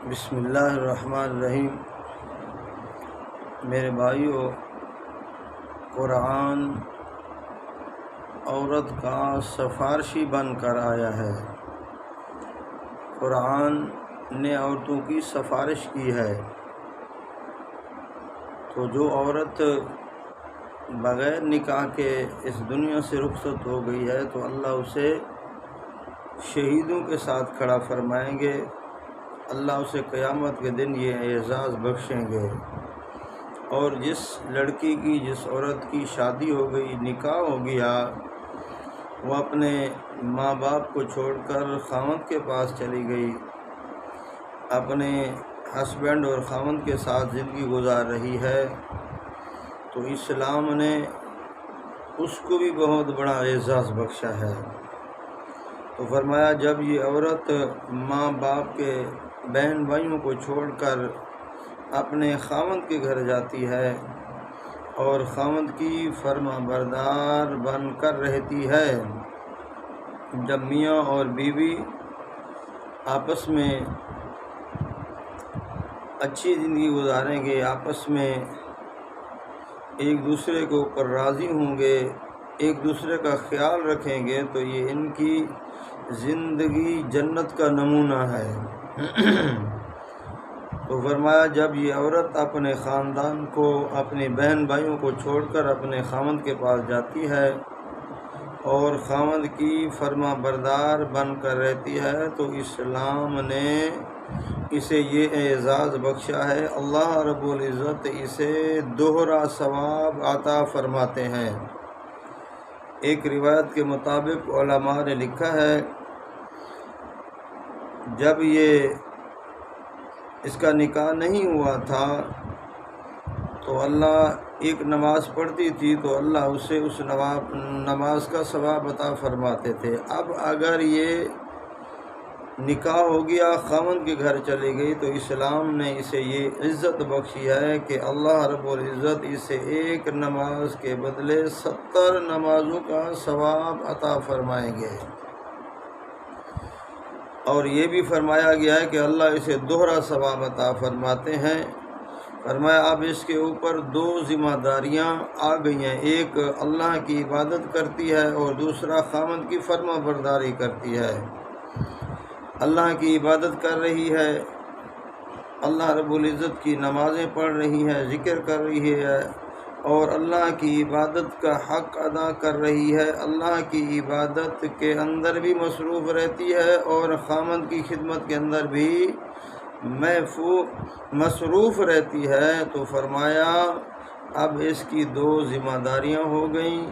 بسم اللہ الرحمن الرحیم۔ میرے بھائیو، قرآن عورت کا سفارشی بن کر آیا ہے۔ قرآن نے عورتوں کی سفارش کی ہے، تو جو عورت بغیر نکاح کے اس دنیا سے رخصت ہو گئی ہے تو اللہ اسے شہیدوں کے ساتھ کھڑا فرمائیں گے۔ اللہ اسے قیامت کے دن یہ اعزاز بخشیں گے۔ اور جس لڑکی کی، جس عورت کی شادی ہو گئی، نکاح ہو گیا، وہ اپنے ماں باپ کو چھوڑ کر خاوند کے پاس چلی گئی، اپنے ہسبینڈ اور خاوند کے ساتھ زندگی گزار رہی ہے، تو اسلام نے اس کو بھی بہت بڑا اعزاز بخشا ہے۔ تو فرمایا جب یہ عورت ماں باپ کے، بہن بھائیوں کو چھوڑ کر اپنے خاوند کے گھر جاتی ہے اور خاوند کی فرما بردار بن کر رہتی ہے، جب میاں اور بیوی آپس میں اچھی زندگی گزاریں گے، آپس میں ایک دوسرے کے اوپر راضی ہوں گے، ایک دوسرے کا خیال رکھیں گے، تو یہ ان کی زندگی جنت کا نمونہ ہے۔ تو فرمایا جب یہ عورت اپنے خاندان کو، اپنے بہن بھائیوں کو چھوڑ کر اپنے خاوند کے پاس جاتی ہے اور خاوند کی فرما بردار بن کر رہتی ہے، تو اسلام نے اسے یہ اعزاز بخشا ہے، اللہ رب العزت اسے دوہرا ثواب عطا فرماتے ہیں۔ ایک روایت کے مطابق علماء نے لکھا ہے، جب یہ اس کا نکاح نہیں ہوا تھا تو اللہ ایک نماز پڑھتی تھی تو اللہ اسے اس نماز کا ثواب عطا فرماتے تھے۔ اب اگر یہ نکاح ہو گیا، خاوند کے گھر چلی گئی، تو اسلام نے اسے یہ عزت بخشی ہے کہ اللہ رب العزت اسے ایک نماز کے بدلے 70 نمازوں کا ثواب عطا فرمائیں گے۔ اور یہ بھی فرمایا گیا ہے کہ اللہ اسے دوہرا ثواب عطا فرماتے ہیں۔ فرمایا اب اس کے اوپر 2 ذمہ داریاں آ گئی ہیں، ایک اللہ کی عبادت کرتی ہے اور دوسرا خاوند کی فرما برداری کرتی ہے۔ اللہ کی عبادت کر رہی ہے، اللہ رب العزت کی نمازیں پڑھ رہی ہے، ذکر کر رہی ہے اور اللہ کی عبادت کا حق ادا کر رہی ہے، اللہ کی عبادت کے اندر بھی مصروف رہتی ہے اور خاوند کی خدمت کے اندر بھی مصروف رہتی ہے، تو فرمایا اب اس کی 2 ذمہ داریاں ہو گئیں،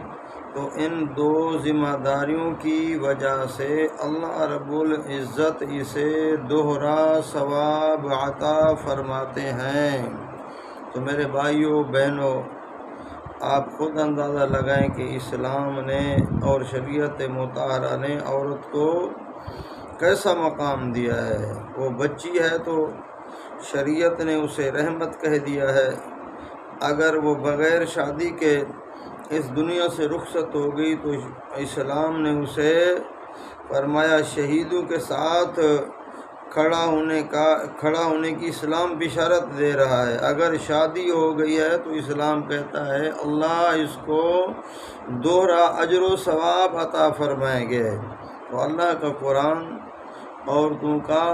تو ان 2 ذمہ داریوں کی وجہ سے اللہ رب العزت اسے دوہرا ثواب عطا فرماتے ہیں۔ تو میرے بھائیوں بہنوں، آپ خود اندازہ لگائیں کہ اسلام نے اور شریعت مطہرہ نے عورت کو کیسا مقام دیا ہے۔ وہ بچی ہے تو شریعت نے اسے رحمت کہہ دیا ہے، اگر وہ بغیر شادی کے اس دنیا سے رخصت ہو گئی تو اسلام نے اسے فرمایا شہیدوں کے ساتھ کھڑا ہونے کی اسلام بشارت دے رہا ہے۔ اگر شادی ہو گئی ہے تو اسلام کہتا ہے اللہ اس کو دوہرا اجر و ثواب عطا فرمائیں گے۔ تو اللہ کا قرآن عورتوں کا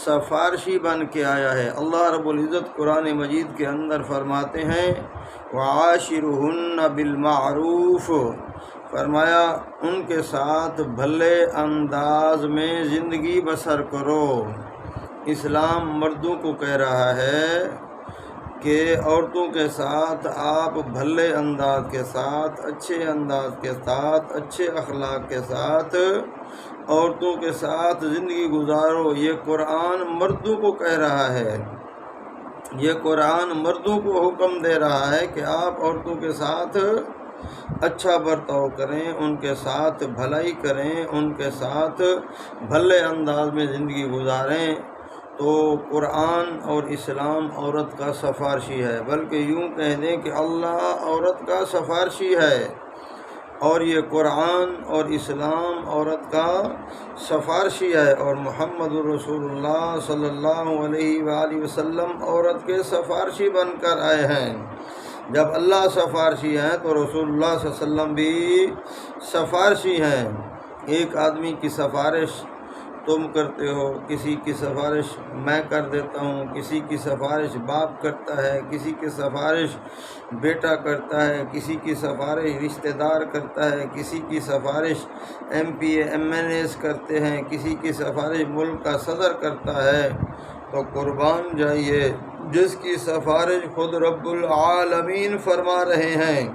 سفارشی بن کے آیا ہے۔ اللہ رب العزت قرآن مجید کے اندر فرماتے ہیں وَعَاشِرُهُنَّ بِالْمَعْرُوفِ، فرمایا ان کے ساتھ بھلے انداز میں زندگی بسر کرو۔ اسلام مردوں کو کہہ رہا ہے کہ عورتوں کے ساتھ آپ بھلے انداز کے ساتھ، اچھے انداز کے ساتھ، اچھے اخلاق کے ساتھ عورتوں کے ساتھ زندگی گزارو۔ یہ قرآن مردوں کو کہہ رہا ہے، یہ قرآن مردوں کو حکم دے رہا ہے کہ آپ عورتوں کے ساتھ اچھا برتاؤ کریں، ان کے ساتھ بھلائی کریں، ان کے ساتھ بھلے انداز میں زندگی گزاریں۔ تو قرآن اور اسلام عورت کا سفارشی ہے، بلکہ یوں کہہ دیں کہ اللہ عورت کا سفارشی ہے۔ اور یہ قرآن اور اسلام عورت کا سفارشی ہے، اور محمد رسول اللہ صلی اللہ علیہ وآلہ وسلم عورت کے سفارشی بن کر آئے ہیں۔ جب اللہ سفارشی ہیں تو رسول اللہ صلی اللہ علیہ وسلم بھی سفارشی ہیں۔ ایک آدمی کی سفارش تم کرتے ہو، کسی کی سفارش میں کر دیتا ہوں، کسی کی سفارش باپ کرتا ہے، کسی کی سفارش بیٹا کرتا ہے، کسی کی سفارش رشتہ دار کرتا ہے، کسی کی سفارش M P A M N As کرتے ہیں، کسی کی سفارش ملک کا صدر کرتا ہے۔ تو قربان جائیے جس کی سفارش خود رب العالمین فرما رہے ہیں،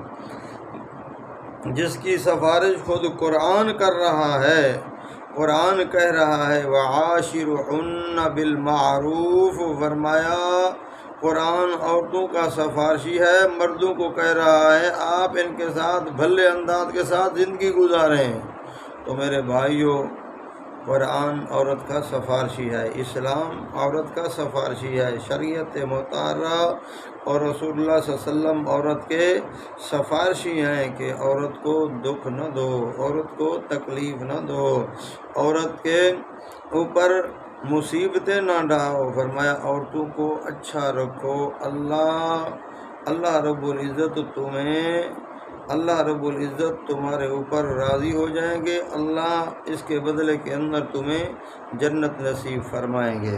جس کی سفارش خود قرآن کر رہا ہے۔ قرآن کہہ رہا ہے وَعَاشِرُهُنَّ بِالْمَعْرُوفِ، فرمایا قرآن عورتوں کا سفارشی ہے، مردوں کو کہہ رہا ہے آپ ان کے ساتھ بھلے انداز کے ساتھ زندگی گزاریں۔ تو میرے بھائیوں، قرآن عورت کا سفارشی ہے، اسلام عورت کا سفارشی ہے، شریعت مطہرہ اور رسول اللہ صلی اللہ علیہ وسلم عورت کے سفارشی ہیں کہ عورت کو دکھ نہ دو، عورت کو تکلیف نہ دو، عورت کے اوپر مصیبتیں نہ ڈالو۔ فرمایا عورتوں کو اچھا رکھو، اللہ رب العزت تمہارے اوپر راضی ہو جائیں گے، اللہ اس کے بدلے کے اندر تمہیں جنت نصیب فرمائیں گے۔